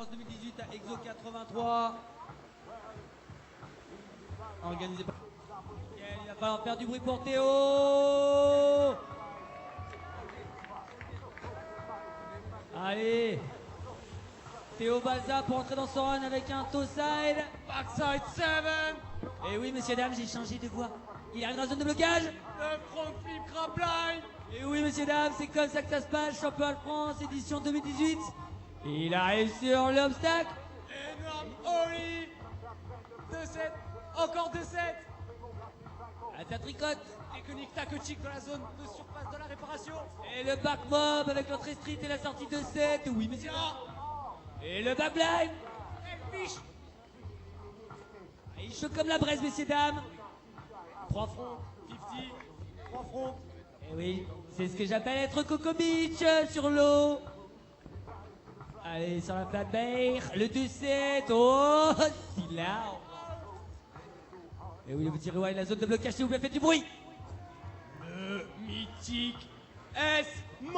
France 2018 à Exo 83. Organisé par... Il va falloir faire du bruit pour Théo. Allez. Théo Balza pour entrer dans son run avec un toe side. Backside 7. Et oui, messieurs, dames, j'ai changé de voix. Il arrive dans la zone de blocage. Le front flip grappline. Et oui, messieurs, dames, c'est comme ça que ça se passe. Championnat de France, édition 2018. Il arrive sur l'obstacle. Énorme Oli. 2-7. Encore 2-7. Ah, ça tricote. Technique tacotique dans la zone de surface de la réparation. Et le back mob avec l'entrée street et la sortie de 7. Oui, messieurs. Et le back blind. Et fiche. Il choque comme la braise, messieurs, dames. 3 fronts. 50. 3 fronts. Et oui, c'est ce que j'appelle être Coco Beach sur l'eau. Allez, sur la flat bear. Le 2-7. Oh, si là. Et oui, le petit rewind, la zone de blocage, s'il vous plaît, faites du bruit. Le mythique S-Mob.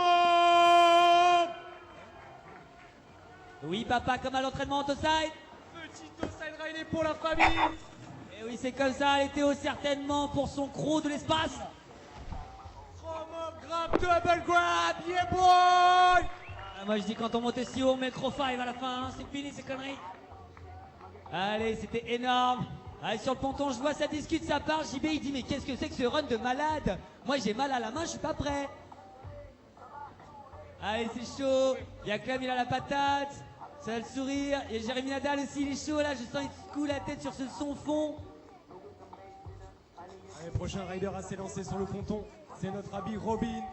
Oui, papa, comme à l'entraînement en toe side. Petit toe side rainé pour la famille. Et oui, c'est comme ça, elle était certainement pour son croc de l'espace. Mob grab, double grab, yeah boy. Moi, je dis quand on monte si haut, on met le croc 5 à la fin, hein, c'est fini ces conneries. Allez, c'était énorme. Allez, sur le ponton, je vois, ça discute, ça parle. JB, il dit, mais qu'est-ce que c'est que ce run de malade? Moi, j'ai mal à la main, je suis pas prêt. Allez, c'est chaud. Il y a Clem, il a la patate. Ça va le sourire. Il y a Jérémy Nadal aussi, il est chaud là. Je sens il secoue la tête sur ce son fond. Allez, prochain rider à s'élancer sur le ponton, c'est notre ami Robin.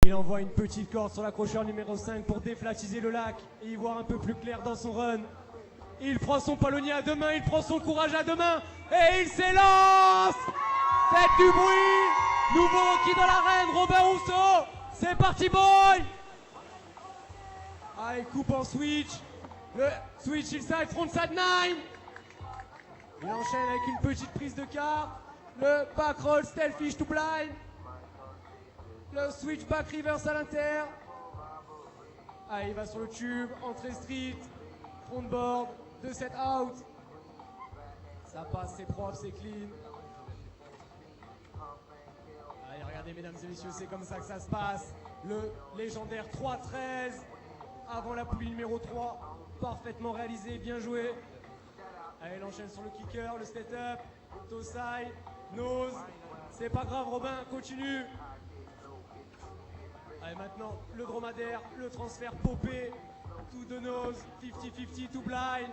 Il envoie une petite corde sur l'accrocheur numéro 5 pour déflatiser le lac et y voir un peu plus clair dans son run. Il prend son palonnier à deux mains, il prend son courage à deux mains et il s'élance. Faites du bruit. Nouveau rookie dans l'arène, Robin Rousseau. C'est parti boy. Allez, coupe en switch. Le switch inside, frontside 9. Il enchaîne avec une petite prise de carte. Le back roll, stealth to blind. Le switch back reverse à l'inter. Ah, il va sur le tube, entrée street, front board, 2-7 out. Ça passe, c'est propre, c'est clean. Allez, regardez mesdames et messieurs, c'est comme ça que ça se passe. Le légendaire 3-13 avant la poulie numéro 3. Parfaitement réalisé, bien joué. Allez, il enchaîne sur le kicker, le step-up, toe side, nose. C'est pas grave Robin, continue. Allez, maintenant, le dromadaire, le transfert popé, tout de nose, 50-50, tout blind.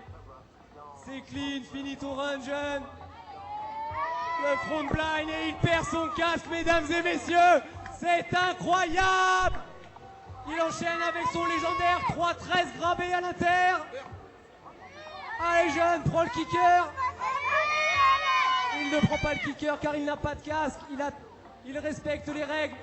C'est clean, fini ton run, jeune. Le front blind et il perd son casque, mesdames et messieurs. C'est incroyable. Il enchaîne avec son légendaire 3-13 grabé à l'inter. Allez, jeune, prends le kicker. Il ne prend pas le kicker car il n'a pas de casque. Il respecte les règles.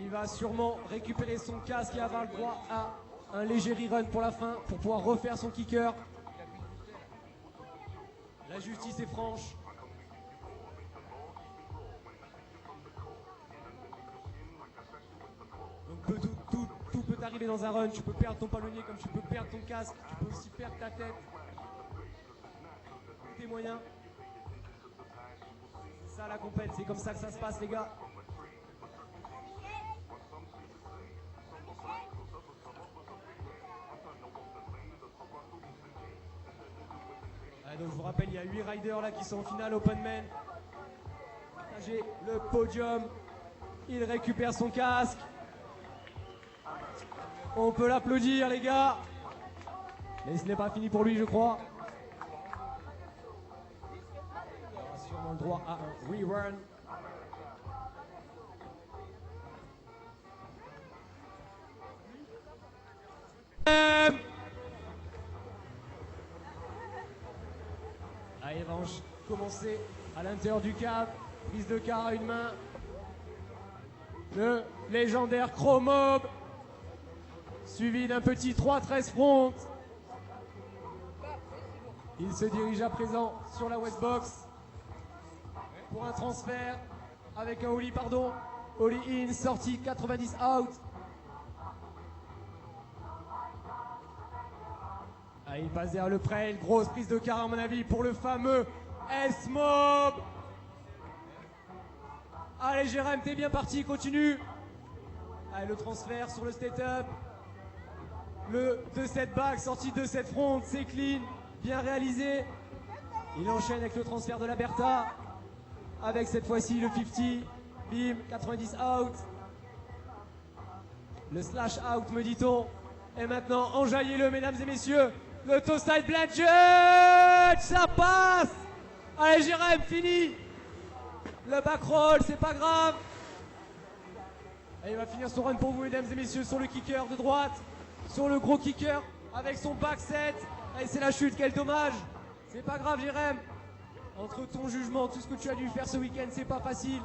Il va sûrement récupérer son casque et avoir le droit à un léger rerun pour la fin, pour pouvoir refaire son kicker. La justice est franche. Donc tout peut arriver dans un run. Tu peux perdre ton palonnier comme tu peux perdre ton casque. Tu peux aussi perdre ta tête. Tes moyens. C'est ça la compète, c'est comme ça que ça se passe les gars. Donc je vous rappelle, il y a 8 riders là qui sont en finale Open Man. Partagez le podium Il récupère son casque. On peut l'applaudir, les gars. Mais ce n'est pas fini pour lui, je crois. Il aura sûrement le droit à un rerun. Allez, revanche, commencer à l'intérieur du câble. Prise de quart à une main. Le légendaire Chromob. Suivi d'un petit 3-13 front. Il se dirige à présent sur la West Box pour un transfert avec un Ollie, pardon. Ollie in, sortie 90 out. Ah, il passe derrière le trail, grosse prise de quart à mon avis pour le fameux S-Mob. Allez Jérém, t'es bien parti, continue. Allez, le transfert sur le state-up. Le 2-7 back, sortie 2-7 front, c'est clean, bien réalisé. Il enchaîne avec le transfert de la Bertha. Avec cette fois-ci le 50. Bim, 90 out. Le slash out, me dit-on. Et maintenant, enjaillez-le, mesdames et messieurs. Le toe side blind judge, ça passe. Allez Jérém, fini. Le back roll, c'est pas grave. Et il va finir son run pour vous, mesdames et messieurs, sur le kicker de droite. Sur le gros kicker, avec son back set. Et c'est la chute, quel dommage. C'est pas grave Jérém. Entre ton jugement, tout ce que tu as dû faire ce week-end, c'est pas facile.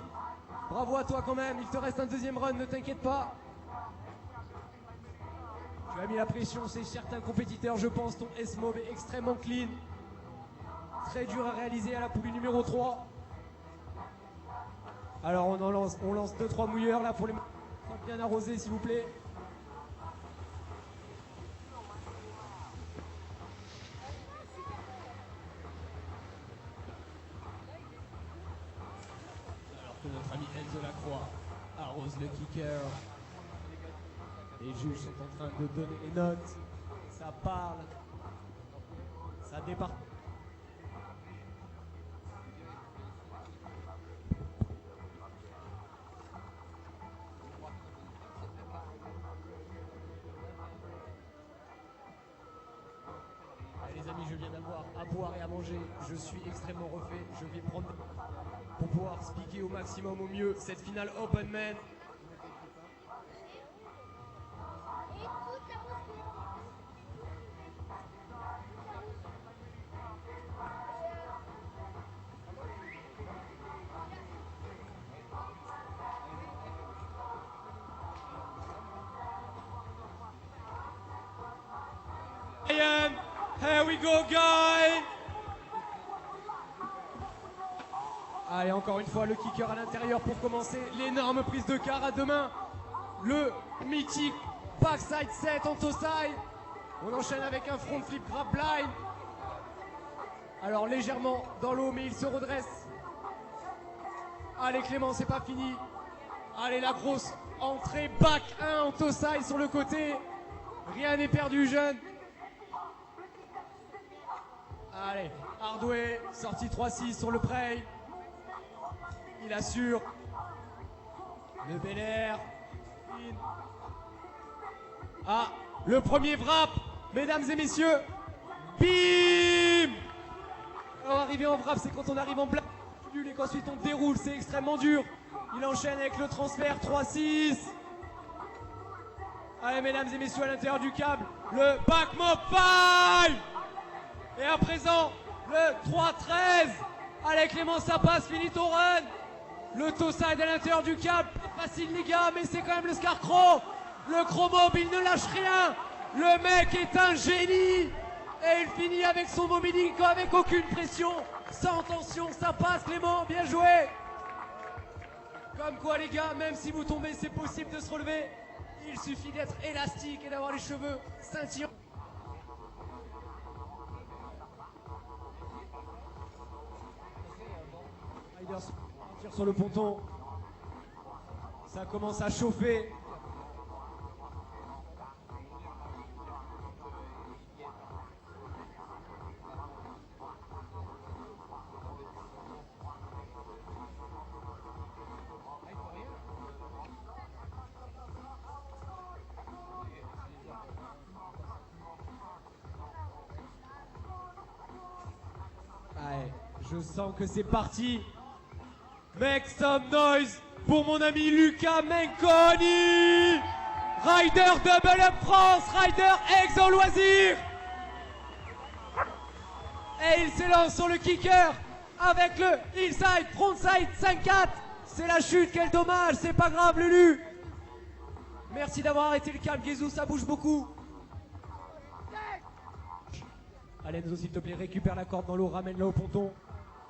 Bravo à toi quand même, il te reste un deuxième run, ne t'inquiète pas. Tu as mis la pression, c'est certains compétiteurs, je pense. Ton S-Mob est extrêmement clean. Très dur à réaliser à la poulie numéro 3. Alors on lance 2-3 mouilleurs là pour les bien arroser s'il vous plaît. Alors que notre ami Enzo Lacroix arrose le kicker. Les juges sont en train de donner les notes. Ça parle. Ça départ. Allez les amis, je viens d'avoir à boire et à manger. Je suis extrêmement refait. Je vais prendre pour pouvoir speaker au maximum au mieux cette finale Open Man. Here we go, guys! Allez, encore une fois, le kicker à l'intérieur pour commencer. L'énorme prise de quart à deux mains. Le mythique backside set en toe side. On enchaîne avec un front flip grab blind. Alors, légèrement dans l'eau, mais il se redresse. Allez, Clément, c'est pas fini. Allez, la grosse entrée back 1 en toe side sur le côté. Rien n'est perdu, jeune. Allez, Hardway, sortie 3-6 sur le prey. Il assure. Le Bel Air. Ah, le premier wrap, mesdames et messieurs. Bim! Alors, arriver en wrap, c'est quand on arrive en black et qu'ensuite on déroule, c'est extrêmement dur. Il enchaîne avec le transfert 3-6. Allez, mesdames et messieurs, à l'intérieur du câble, le back mob 5. Et à présent, le 3-13. Allez Clément, ça passe, finit ton run. Le toe side à l'intérieur du câble. Pas facile les gars, mais c'est quand même le Scarecrow. Le Chromob, il ne lâche rien. Le mec est un génie. Et il finit avec son Mobilico avec aucune pression. Sans tension, ça passe Clément, bien joué. Comme quoi les gars, même si vous tombez, c'est possible de se relever. Il suffit d'être élastique et d'avoir les cheveux scintillants. Tire sur le ponton. Ça commence à chauffer. sens que c'est parti. Make some noise pour mon ami Lucas Menconi. Rider Double Up France, Rider Exo Loisir. Et il s'élance sur le kicker avec le inside, frontside 5-4. C'est la chute, quel dommage, c'est pas grave Lulu. Merci d'avoir arrêté le câble, Guézou, ça bouge beaucoup. Allez Enzo, s'il te plaît, récupère la corde dans l'eau, ramène-la au ponton.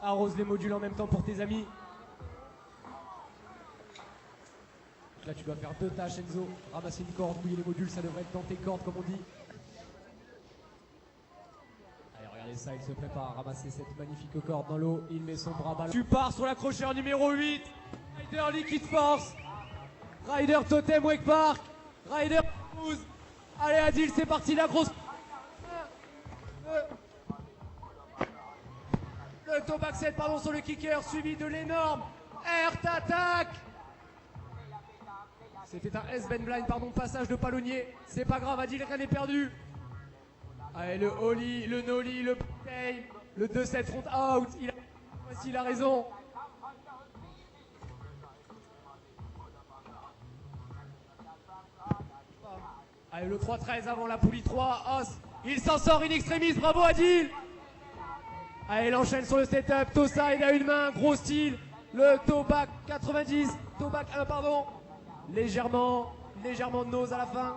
Arrose les modules en même temps pour tes amis. Là tu dois faire deux tâches Enzo, ramasser une corde, mouiller les modules, ça devrait être dans tes cordes comme on dit. Allez regardez ça, il se prépare à ramasser cette magnifique corde dans l'eau, il met son bras ballon. Tu pars sur l'accrocheur numéro 8, Rider Liquid Force, Rider Totem Wake Park, Rider 12. Allez Adil, c'est parti la grosse... Le top accès pardon sur le kicker suivi de l'énorme Earth Attack. C'était un S-Ben Blind, pardon, passage de palonnier. C'est pas grave, Adil, rien n'est perdu. Allez, le Holly, le Nolly, le Game, le 2-7 front out. Voici, il a raison. Allez, le 3-13 avant la poulie 3. Os, il s'en sort in extremis, bravo Adil. Allez, il enchaîne sur le setup. Toe side à une main, gros style. Le toe back 90, toe back 1, pardon. Légèrement de nose à la fin.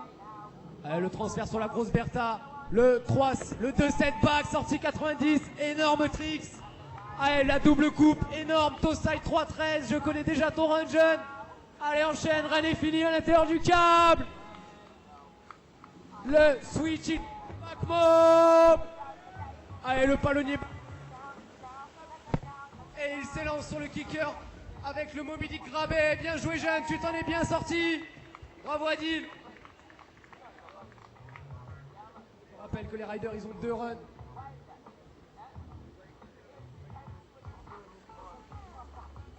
Allez, le transfert sur la grosse Bertha. Le 3, le 2-7 back, sortie 90. Énorme tricks. Allez, la double coupe, énorme. Toe side 3-13. Je connais déjà ton run jeune. Allez, enchaîne. Rien n'est fini à l'intérieur du câble. Le switch in back mob. Allez, le palonnier. Et il s'élance sur le kicker avec le Moby Dick grabé. Bien joué jeune, tu t'en es bien sorti. Bravo Adil. Je rappelle que les riders ils ont 2 runs.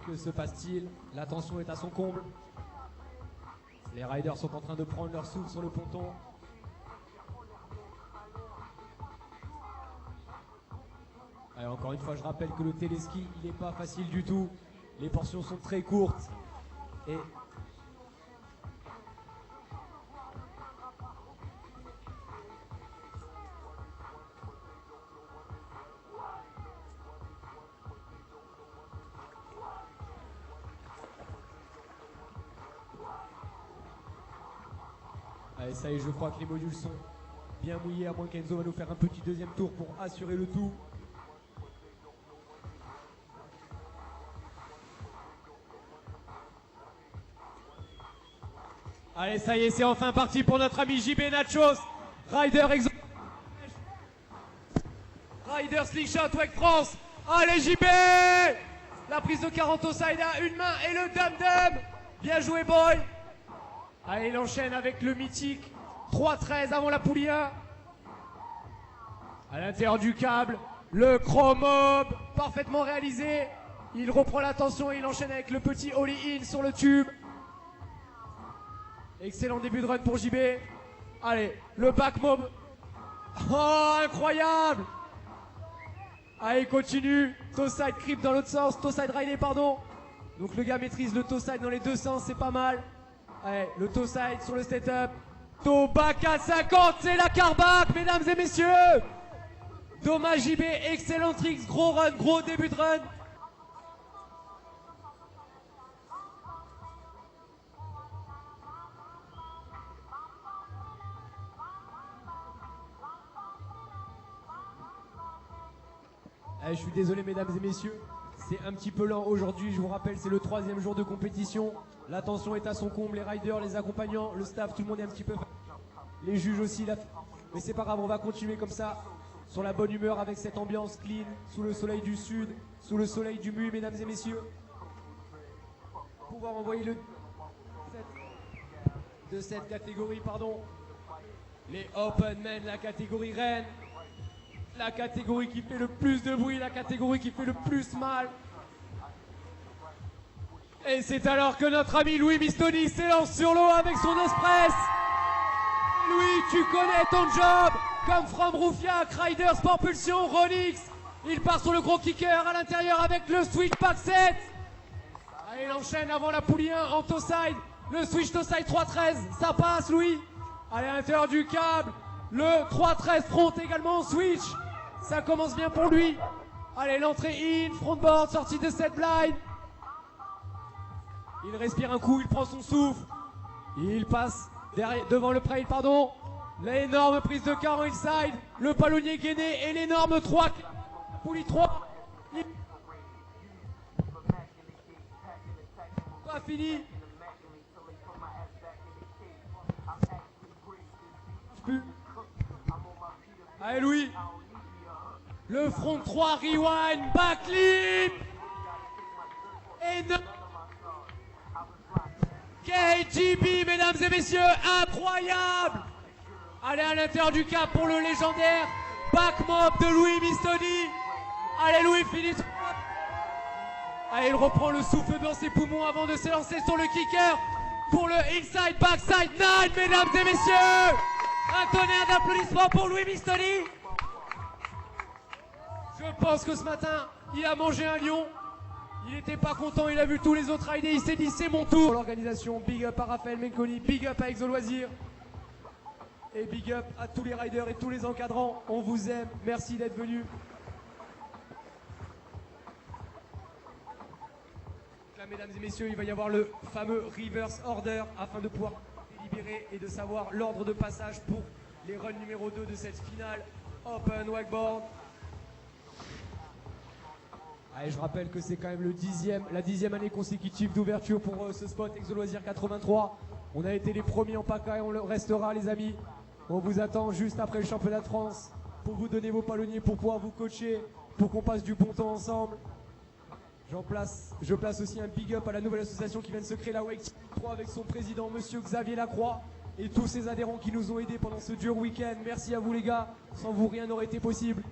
Que se passe-t-il? La tension est à son comble. Les riders sont en train de prendre leur souffle sur le ponton. Allez, encore une fois, je rappelle que le téléski, il n'est pas facile du tout. Les portions sont très courtes. Et allez, ça y est, je crois que les modules sont bien mouillés, à moins qu'Enzo va nous faire un petit deuxième tour pour assurer le tout. Allez, ça y est, c'est enfin parti pour notre ami JB Nachos. Rider Exo... Rider Slingshot Wake France. Allez, JB. La prise de 40 au side à une main et le dum-dum. Bien joué, boy. Allez, il enchaîne avec le mythique 3-13 avant la poulie 1. À l'intérieur du câble, le chromob parfaitement réalisé. Il reprend la tension et il enchaîne avec le petit Ollie In sur le tube. Excellent début de run pour JB. Allez, le back mob. Oh, incroyable. Allez, continue. Toe side creep dans l'autre sens. Toe side riley, pardon. Donc le gars maîtrise le toe side dans les deux sens, c'est pas mal. Allez, le toe side sur le setup. Toe back à 50, c'est la carbac, mesdames et messieurs. Dommage JB, excellent tricks, gros run, gros début de run. Je suis désolé mesdames et messieurs, c'est un petit peu lent aujourd'hui, je vous rappelle c'est le 3e jour de compétition. La tension est à son comble, les riders, les accompagnants, le staff, tout le monde est un petit peu... Les juges aussi, mais c'est pas grave, on va continuer comme ça, sur la bonne humeur avec cette ambiance clean, sous le soleil du sud, sous le soleil du Mu, mesdames et messieurs. Pouvoir envoyer le... de cette catégorie, pardon. Les Open Men, la catégorie reine. La catégorie qui fait le plus de bruit, la catégorie qui fait le plus mal. Et c'est alors que notre ami Louis Mistoni s'élance sur l'eau avec son Ospress. Louis, tu connais ton job. Comme From Roufiac, Rider Sport Pulsion, Ronix. Il part sur le gros kicker à l'intérieur avec le switch back 7. Allez, il enchaîne avant la poulie 1 en toe side. Le switch toe side 3-13. Ça passe, Louis. Allez, à l'intérieur du câble. Le 3-13 front également en switch. Ça commence bien pour lui. Allez, l'entrée in, front board, sortie de set blind. Il respire un coup, il prend son souffle. Il passe devant le trail, pardon. L'énorme prise de car en inside. Le palonnier gainé et l'énorme 3. Poulie 3. Pas fini. Allez, Louis. Le front 3, rewind, backflip. Énorme. KGB, mesdames et messieurs, incroyable. Allez, à l'intérieur du cap pour le légendaire back mob de Louis Mistoni. Allez, Louis finit. Allez, il reprend le souffle dans ses poumons avant de s'élancer sur le kicker pour le inside backside 9, mesdames et messieurs. Un tonnerre d'applaudissements pour Louis Mistoni. Je pense que ce matin, il a mangé un lion. Il n'était pas content, il a vu tous les autres rider, il s'est dit c'est mon tour. Pour l'organisation, big up à Raphaël Menconi, big up à Exo Loisirs. Et big up à tous les riders et tous les encadrants. On vous aime, merci d'être venus. Là, mesdames et messieurs, il va y avoir le fameux reverse order afin de pouvoir délibérer et de savoir l'ordre de passage pour les runs numéro 2 de cette finale Open Wakeboard. Allez, je rappelle que c'est quand même la 10e année consécutive d'ouverture pour ce spot Exo Loisirs 83. On a été les premiers en PACA et on le restera, les amis. On vous attend juste après le championnat de France pour vous donner vos palonniers, pour pouvoir vous coacher, pour qu'on passe du bon temps ensemble. Je place aussi un big up à la nouvelle association qui vient de se créer, la Wake Team 3, avec son président, monsieur Xavier Lacroix, et tous ses adhérents qui nous ont aidés pendant ce dur week-end. Merci à vous, les gars. Sans vous, rien n'aurait été possible.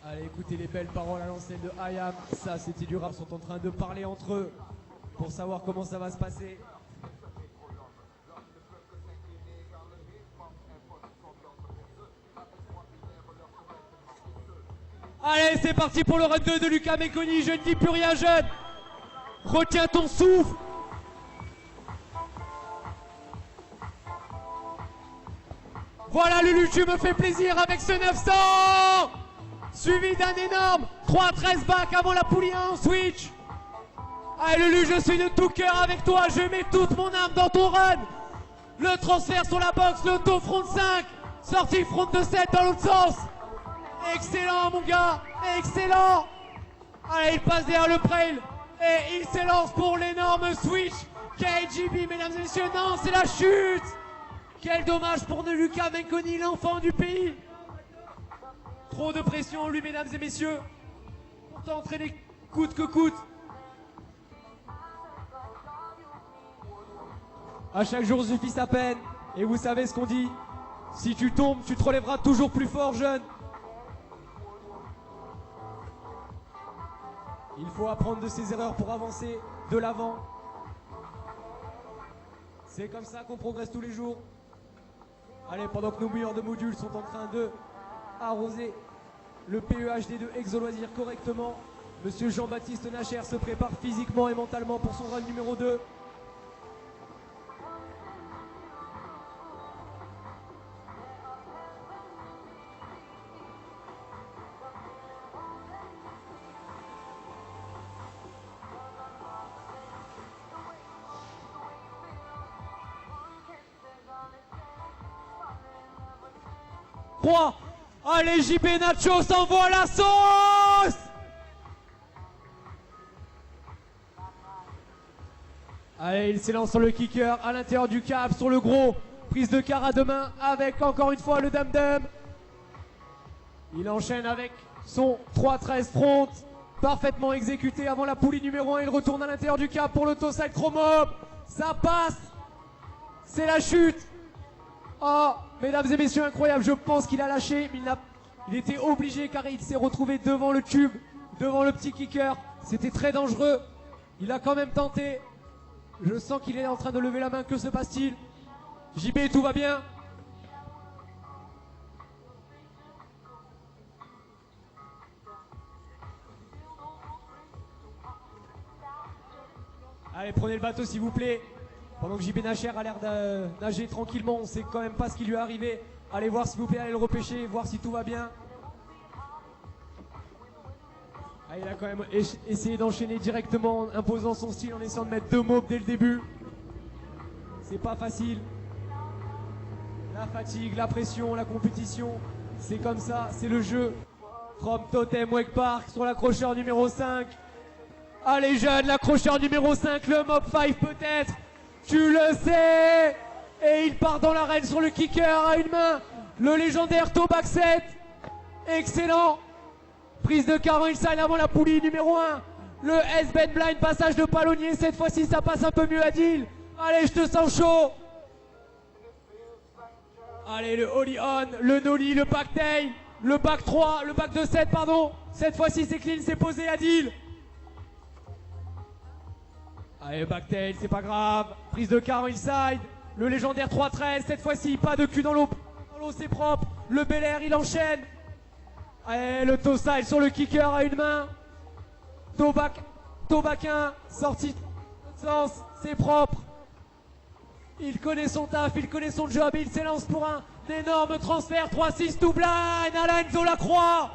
Allez, écoutez les belles paroles à l'ancienne de IAM. Ça, c'était du rap. Ils sont en train de parler entre eux pour savoir comment ça va se passer. Allez, c'est parti pour le run 2 de Lucas Menconi. Je ne dis plus rien, jeune. Retiens ton souffle. Voilà, Lulu, tu me fais plaisir avec ce 900. Suivi d'un énorme 3-13 back avant la poulie 1 en switch. Allez, Lulu, je suis de tout cœur avec toi. Je mets toute mon âme dans ton run. Le transfert sur la box, le dos front 5. Sortie front de 7 dans l'autre sens. Excellent, mon gars. Excellent. Allez, il passe derrière le trail. Et il s'élance pour l'énorme switch. KGB, mesdames et messieurs. Non, c'est la chute. Quel dommage pour Lucas Menconi, l'enfant du pays. Trop de pression, lui, mesdames et messieurs. Pourtant, entraîner coûte que coûte. À chaque jour suffit sa peine. Et vous savez ce qu'on dit. Si tu tombes, tu te relèveras toujours plus fort, jeune. Il faut apprendre de ses erreurs pour avancer de l'avant. C'est comme ça qu'on progresse tous les jours. Allez, pendant que nos meilleurs de modules sont en train de arroser le PEHD de Exo Loisirs correctement, monsieur Jean-Baptiste Nacher se prépare physiquement et mentalement pour son run numéro 2. Allez, JB Nacho s'envoie la sauce. Allez, il s'élance sur le kicker à l'intérieur du cap, sur le gros. Prise de car à deux mains avec encore une fois le dum-dum. Il enchaîne avec son 3-13 front. Parfaitement exécuté avant la poulie numéro 1. Il retourne à l'intérieur du cap pour l'autoside chromob. Ça passe. C'est la chute. Oh, mesdames et messieurs, incroyable. Je pense qu'il a lâché, mais il était obligé car il s'est retrouvé devant le tube, devant le petit kicker. C'était très dangereux. Il a quand même tenté. Je sens qu'il est en train de lever la main. Que se passe-t-il? JB, tout va bien? Allez, prenez le bateau s'il vous plaît. Pendant que JB Nacher a l'air de nager tranquillement, on sait quand même pas ce qui lui est arrivé. Allez voir s'il vous plaît, allez le repêcher, voir si tout va bien. Ah, il a quand même essayé d'enchaîner directement en imposant son style en essayant de mettre 2 mobs dès le début. C'est pas facile. La fatigue, la pression, la compétition, c'est comme ça, c'est le jeu. From Totem Wake Park sur l'accrocheur numéro 5. Allez jeune, l'accrocheur numéro 5, le mob 5 peut-être. Tu le sais. Et il part dans l'arène sur le kicker à une main. Le légendaire Tobac 7. Excellent. Prise de Caron inside avant la poulie numéro 1. Le S-Ben Blind, passage de palonnier. Cette fois-ci, ça passe un peu mieux à Adil. Allez, je te sens chaud. Allez, le Holy On, le Nolly, le Backtail, le Back 3, le Back de 7, pardon. Cette fois-ci, c'est clean, c'est posé Adil. Allez, Backtail, c'est pas grave. Prise de Caron inside. Le légendaire 3-13, cette fois-ci, pas de cul dans l'eau. Dans l'eau, c'est propre. Le Bel Air, il enchaîne. Allez, le toe side sur le kicker à une main. Tobaquin, sorti de sens, c'est propre. Il connaît son taf, il connaît son job, il s'élance pour un énorme transfert. 3-6 double line à la Enzo Lacroix.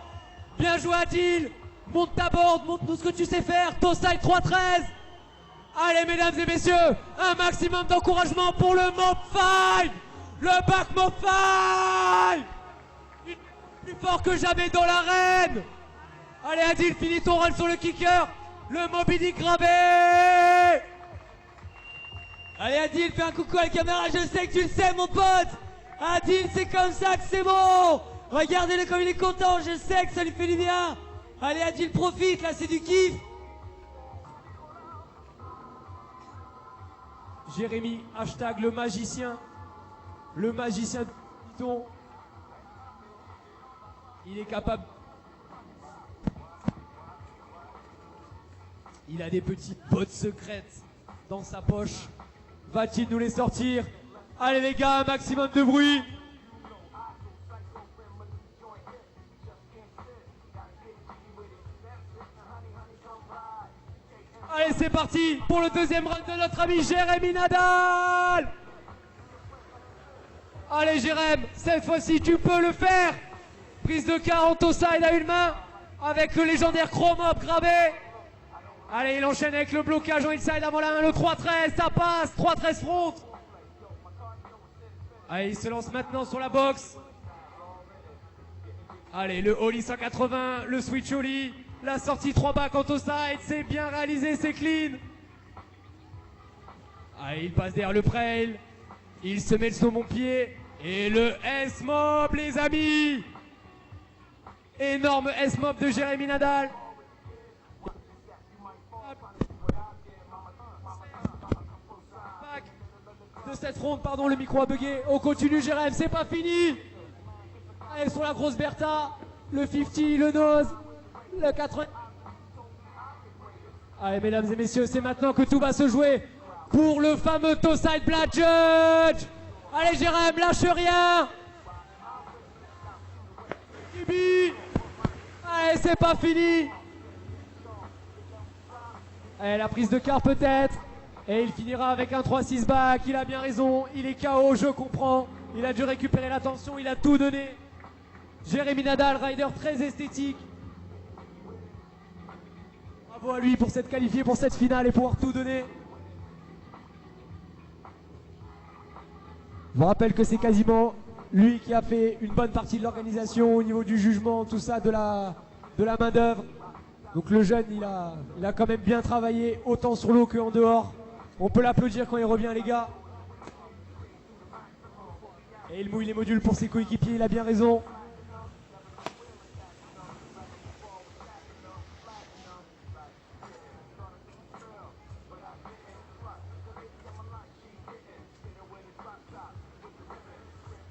Bien joué Adil. Monte ta board, montre-nous ce que tu sais faire. Toe side 3-13. Allez mesdames et messieurs, un maximum d'encouragement pour le Mob 5. Le back Mob 5. Plus fort que jamais dans l'arène. Allez Adil, finis ton run sur le kicker. Le Moby Dick gravé. Allez Adil, fais un coucou à la caméra, je sais que tu le sais mon pote. Adil, c'est comme ça que c'est bon. Regardez-le comme il est content, je sais que ça lui fait du bien. Allez Adil, profite, là c'est du kiff. Jérémy, hashtag le magicien de Python. Il est capable. Il a des petites bottes secrètes dans sa poche. Va-t-il nous les sortir? Allez les gars, un maximum de bruit. Allez, c'est parti pour le deuxième round de notre ami Jérémy Nadal. Allez Jérém, cette fois-ci tu peux le faire. Prise de 40 au side à une main avec le légendaire Chrome Up gravé. Allez, il enchaîne avec le blocage en inside avant la main, le 3-13, ça passe, 3-13 front. Allez, il se lance maintenant sur la boxe. Allez, le Holly 180, le switch Holly, la sortie 3 back en toe side, c'est bien réalisé, c'est clean. Allez, il passe derrière le trail, il se met sur mon pied, et le S-Mob, les amis. Énorme S-Mob de Jérémy Nadal. De cette ronde, pardon, le micro a bugué. On continue Jérém, c'est pas fini. Allez, sur la grosse Bertha, le 50, le nose, le 80. Allez, mesdames et messieurs, c'est maintenant que tout va se jouer pour le fameux toe side Black Judge. Allez Jérém, lâche rien. Bibi. Allez, c'est pas fini. Allez, la prise de quart peut-être. Et il finira avec un 3-6 back, il a bien raison, il est KO, je comprends. Il a dû récupérer l'attention, il a tout donné. Jérémy Nadal, rider très esthétique. Bravo à lui pour s'être qualifié pour cette finale et pouvoir tout donner. Je vous rappelle que c'est quasiment lui qui a fait une bonne partie de l'organisation au niveau du jugement, tout ça, de la main d'œuvre. Donc le jeune, il a quand même bien travaillé, autant sur l'eau qu'en dehors. On peut l'applaudir quand il revient, les gars. Et il mouille les modules pour ses coéquipiers, il a bien raison.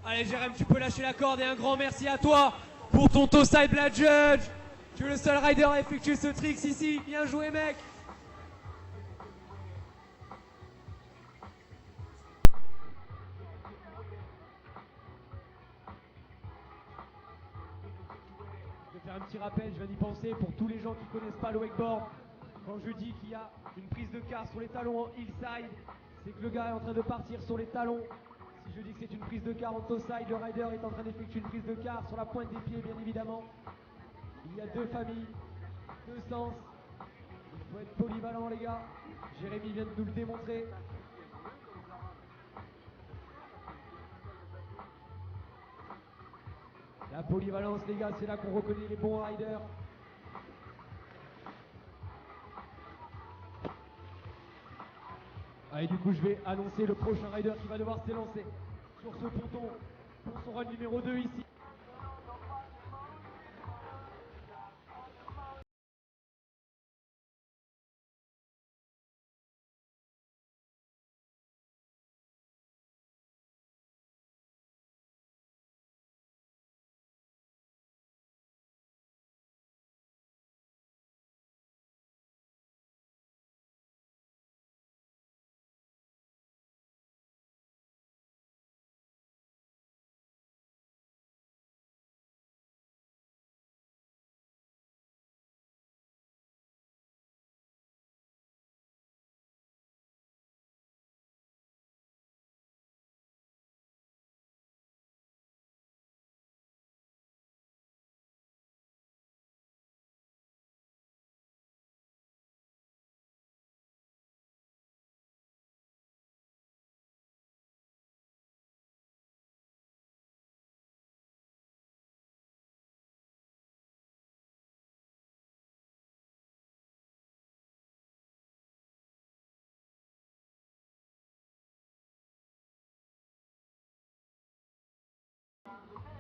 Allez Jérém, tu peux lâcher la corde et un grand merci à toi pour ton toe side Black Judge. Tu es le seul rider à effectuer ce trick ici. Bien joué mec. faire un petit rappel, je viens d'y penser, pour tous les gens qui ne connaissent pas le wakeboard. Quand je dis qu'il y a une prise de quart sur les talons en hillside, c'est que le gars est en train de partir sur les talons. Si je dis que c'est une prise de quart en toe side, le rider est en train d'effectuer une prise de quart sur la pointe des pieds, bien évidemment. Il y a deux familles, deux sens. Il faut être polyvalent, les gars. Jérémy vient de nous le démontrer. La polyvalence, les gars, c'est là qu'on reconnaît les bons riders. Allez, du coup, je vais annoncer le prochain rider qui va devoir s'élancer sur ce ponton pour son run numéro 2 ici.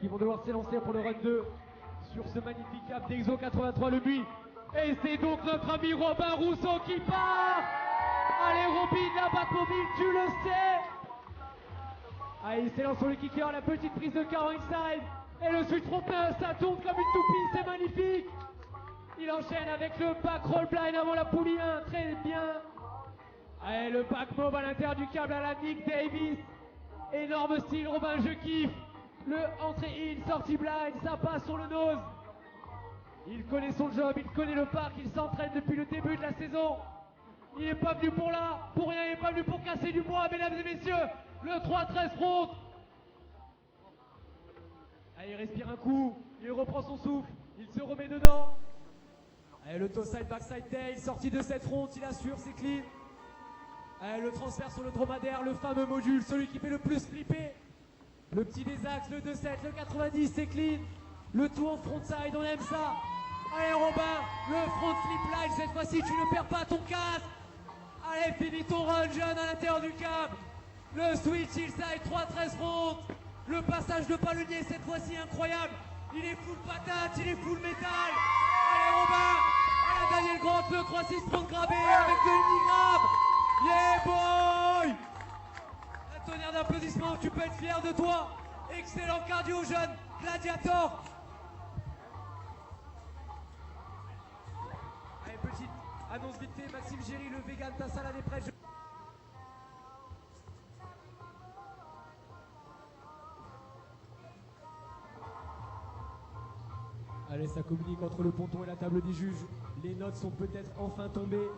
Qui vont devoir s'élancer pour le run 2 sur ce magnifique cap d'Exo 83 Le Buis. Et c'est donc notre ami Robin Rousseau qui part. Allez Robin, la Batmobile, tu le sais. Allez, il s'élance sur le kicker, la petite prise de car inside. Et le switch front 9, ça tourne comme une toupie, c'est magnifique. Il enchaîne avec le back roll blind avant la poulie 1, très bien. Allez, le back mob à l'intérieur du câble à la Nick Davis. Énorme style, Robin, je kiffe. Le entrée in, sortie blind, ça passe sur le nose. Il connaît son job, il connaît le parc, il s'entraîne depuis le début de la saison. Il n'est pas venu pour rien, il n'est pas venu pour casser du bois, mesdames et messieurs. Le 3-13 front. Allez, il respire un coup, il reprend son souffle, il se remet dedans. Allez, le toe side, backside tail, sortie de cette front, il assure, c'est clean. Allez, le transfert sur le dromadaire, le fameux module, celui qui fait le plus flipper. Le petit des axes, le 2-7, le 90, c'est clean. Le tout en frontside, on aime ça. Allez Robin, le front flip line, cette fois-ci tu ne perds pas ton casque. Allez, finis ton run jeune à l'intérieur du câble. Le switch hillside, 3-13 front. Le passage de palonnier, cette fois-ci incroyable. Il est full patate, il est full métal. Allez Robin, allez Daniel Grant, le 3-6 front grabé avec le mini-grab. Yeah boy. Un tonnerre d'applaudissements, tu peux être fier de toi. Excellent cardio jeune, gladiator. Allez, petite annonce vite fait, Maxime Géry, le vegan, ta salade est prête. Allez, ça communique entre le ponton et la table des juges. Les notes sont peut-être enfin tombées.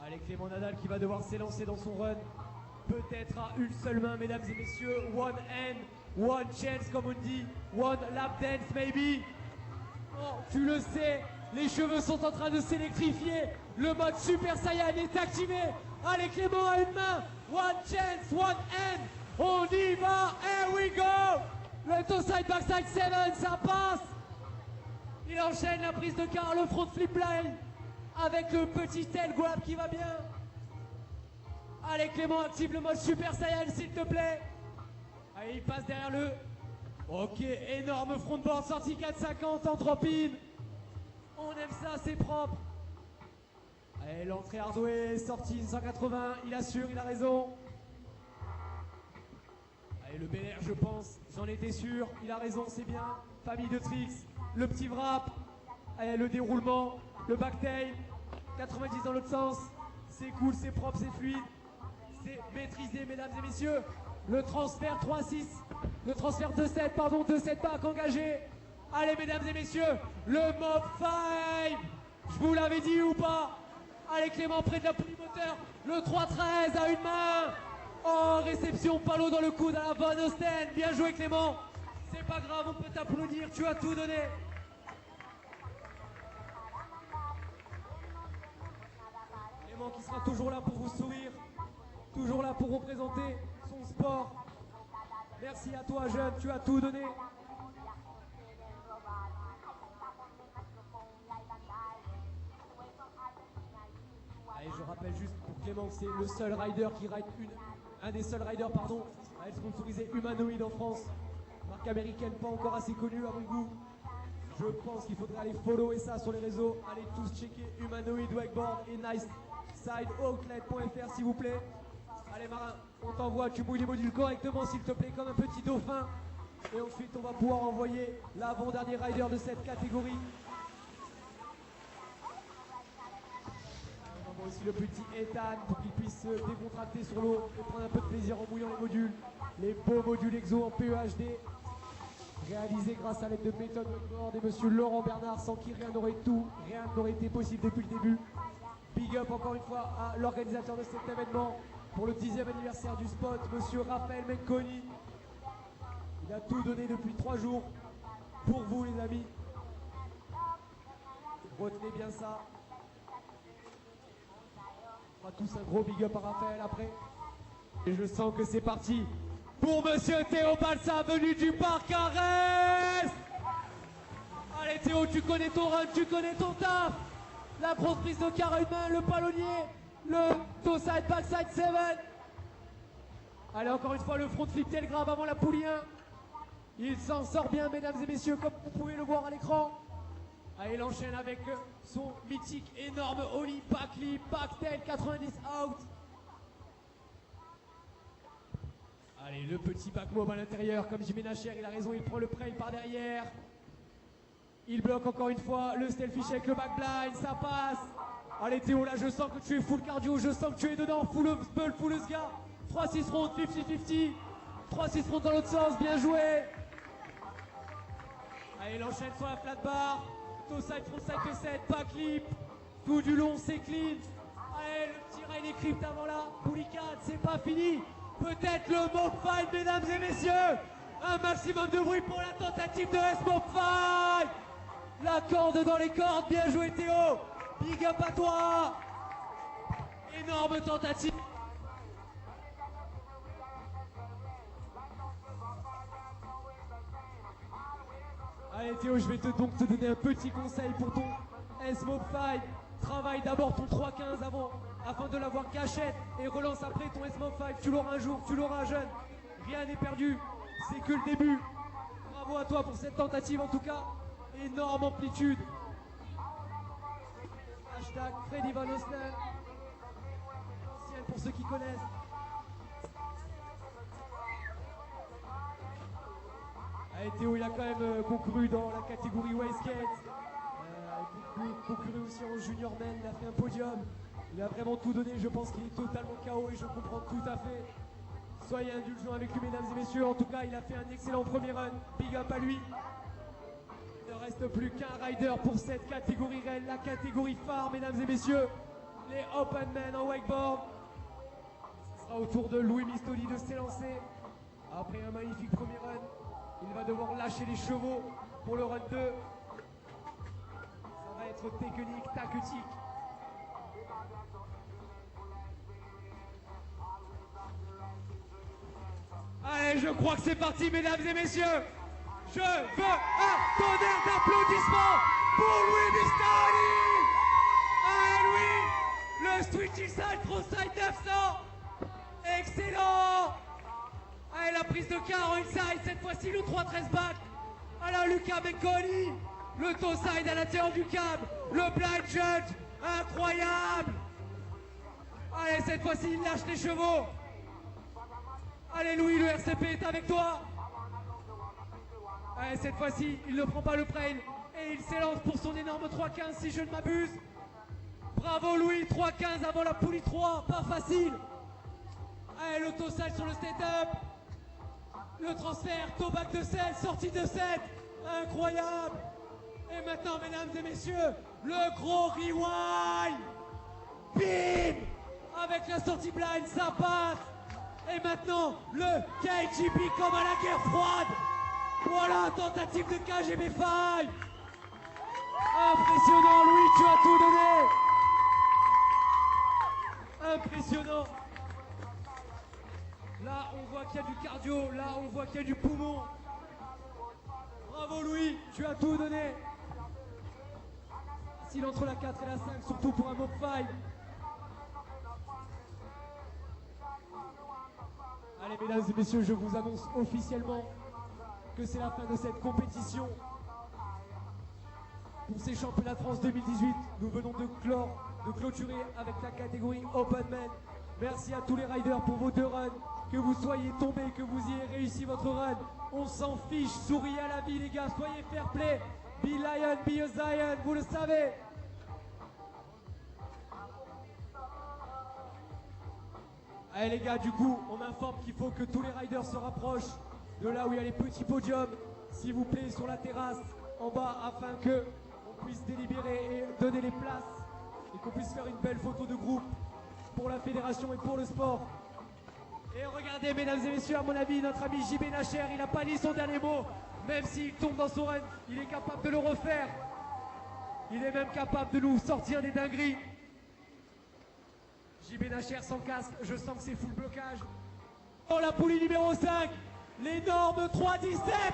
Allez, Clément Nadal qui va devoir s'élancer dans son run. Peut-être à une seule main, mesdames et messieurs. One hand, one chance, comme on dit. One lap dance, maybe. Oh, tu le sais, les cheveux sont en train de s'électrifier. Le mode Super Saiyan est activé. Allez, Clément à une main. One chance, one hand. On y va, here we go. Le toe side, backside 7, ça passe. Il enchaîne la prise de car, le front flip line. Avec le petit tail grab qui va bien. Allez Clément, active le mode Super Saiyan s'il te plaît. Allez, il passe derrière le... Ok, énorme frontboard, sortie 450 en drop-in. On aime ça, c'est propre. Allez, l'entrée hardware, sortie 180, il assure, il a raison. Allez, le Bel Air, je pense, j'en étais sûr, il a raison, c'est bien. Famille de tricks, le petit wrap. Allez, le déroulement, le backtail, 90 dans l'autre sens. C'est cool, c'est propre, c'est fluide. C'est maîtrisé, mesdames et messieurs. Le transfert 3-6. Le transfert 2-7, pardon, 2-7 back engagé. Allez, mesdames et messieurs, le Mob 5. Je vous l'avais dit ou pas? Allez, Clément, près de la poulie moteur. Le 3-13 à une main. Oh, réception, palo dans le coude à la Van Osten. Bien joué, Clément. C'est pas grave, on peut t'applaudir, tu as tout donné. Clément qui sera toujours là pour vous sourire, toujours là pour représenter son sport. Merci à toi, jeune, tu as tout donné. Allez, je rappelle juste pour Clément que c'est le seul rider qui ride un des seuls riders, pardon, à être sponsorisé Humanoid en France. Marque américaine pas encore assez connue à mon goût. Je pense qu'il faudrait aller follower ça sur les réseaux. Allez tous checker Humanoid Wakeboard et nicesideoutlet.fr s'il vous plaît. Allez Marin, on t'envoie, tu mouilles les modules correctement s'il te plaît, comme un petit dauphin. Et ensuite on va pouvoir envoyer l'avant-dernier rider de cette catégorie. On envoie aussi le petit Ethan pour qu'il puisse se décontracter sur l'eau et prendre un peu de plaisir en mouillant les modules. Les beaux modules EXO en PEHD. Réalisé grâce à l'aide de Méthode Wakeboard et monsieur Laurent Bernard, sans qui rien n'aurait été possible depuis le début. Big up encore une fois à l'organisateur de cet événement pour le 10e anniversaire du spot, monsieur Raphaël Menconi. Il a tout donné depuis 3 jours pour vous les amis. Retenez bien ça. On fera tous un gros big up à Raphaël après. Et je sens que c'est parti pour monsieur Théo Balsa, venu du parc Arès. Allez Théo, tu connais ton run, tu connais ton taf. La grosse prise de carré à une main, le palonnier, le toe side, backside 7. Allez, encore une fois, le front flip tail grab avant la poulie 1. Il s'en sort bien, mesdames et messieurs, comme vous pouvez le voir à l'écran. Allez, il enchaîne avec son mythique énorme ollie, backflip, backtail, 90 out. Allez, le petit back mob à l'intérieur, comme Jimmy Nacher, il a raison, il prend le prey par derrière. Il bloque encore une fois le stealthy shake, le back blind, ça passe. Allez Théo, là je sens que tu es full cardio, je sens que tu es dedans, full bull, full sga. 3-6 front, 50-50. 3-6 front dans l'autre sens, bien joué. Allez, il enchaîne sur la flat bar. Toe side, front side, P7, back clip. Tout du long, c'est clean. Allez, le petit rail des cryptes avant là. Poulie 4, c'est pas fini. Peut-être le Mob 5, mesdames et messieurs. Un maximum de bruit pour la tentative de S-Mob 5. La corde dans les cordes, bien joué Théo. Big up à toi. Énorme tentative. Allez Théo, je vais donc te donner un petit conseil pour ton S-Mob 5. Travaille d'abord ton 3-15 afin de l'avoir gâchette et relance après ton S-Mob 5. Tu l'auras un jour, tu l'auras jeune. Rien n'est perdu, c'est que le début. Bravo à toi pour cette tentative en tout cas. Énorme amplitude. Hashtag Freddy Van Osten. Ancienne pour ceux qui connaissent. Allez Théo, il a quand même concouru dans la catégorie Wayskate. Concouru aussi en junior men, il a fait un podium. Il a vraiment tout donné, je pense qu'il est totalement KO et je comprends tout à fait. Soyez indulgents avec lui mesdames et messieurs, en tout cas il a fait un excellent premier run. Big up à lui. Il ne reste plus qu'un rider pour cette catégorie rail, la catégorie phare mesdames et messieurs. Les open men en wakeboard. Ce sera au tour de Louis Mistoli de s'élancer. Après un magnifique premier run, il va devoir lâcher les chevaux pour le run 2. Ça va être technique, tactique. Allez, je crois que c'est parti, mesdames et messieurs. Je veux un tonnerre d'applaudissements pour Louis Mistoli. Allez, Louis, le switch side, front side 900. Excellent. Allez, la prise de car en inside, cette fois-ci le 3-13 back. Alors, Lucas Menconi, le toe side à l'intérieur du câble, le blind judge, incroyable. Allez, cette fois-ci, il lâche les chevaux. Allez Louis, le RCP est avec toi. Allez, cette fois-ci, il ne prend pas le trail Et il s'élance pour son énorme 3-15 si je ne m'abuse. Bravo Louis, 3-15 avant la poulie 3, pas facile. Allez, l'autosal sur le setup. Le transfert, toe back de 7, sortie de 7. Incroyable. Et maintenant, mesdames et messieurs, le gros rewind. Bim. Avec la sortie blind, ça passe. Et maintenant, le KGB comme à la guerre froide. Voilà, tentative de KGB 5. Impressionnant, Louis, tu as tout donné. Impressionnant. Là, on voit qu'il y a du cardio. Là, on voit qu'il y a du poumon. Bravo, Louis, tu as tout donné. Facile entre la 4 et la 5, surtout pour un mob 5. Allez, mesdames et messieurs, je vous annonce officiellement que c'est la fin de cette compétition. Pour ces championnats de France 2018, nous venons de clôturer avec la catégorie Open Men. Merci à tous les riders pour vos 2 runs. Que vous soyez tombés, que vous ayez réussi votre run. On s'en fiche, souriez à la vie les gars, soyez fair play. Be lion, be a Zion, vous le savez. Allez les gars, du coup, on m'informe qu'il faut que tous les riders se rapprochent de là où il y a les petits podiums, s'il vous plaît, sur la terrasse, en bas, afin que on puisse délibérer et donner les places et qu'on puisse faire une belle photo de groupe pour la fédération et pour le sport. Et regardez, mesdames et messieurs, à mon avis, notre ami JB Nacher, il n'a pas dit son dernier mot. Même s'il tombe dans son run, il est capable de le refaire. Il est même capable de nous sortir des dingueries. JB Nacher sans casque, je sens que c'est full blocage. Dans la poulie numéro 5, l'énorme 3-17.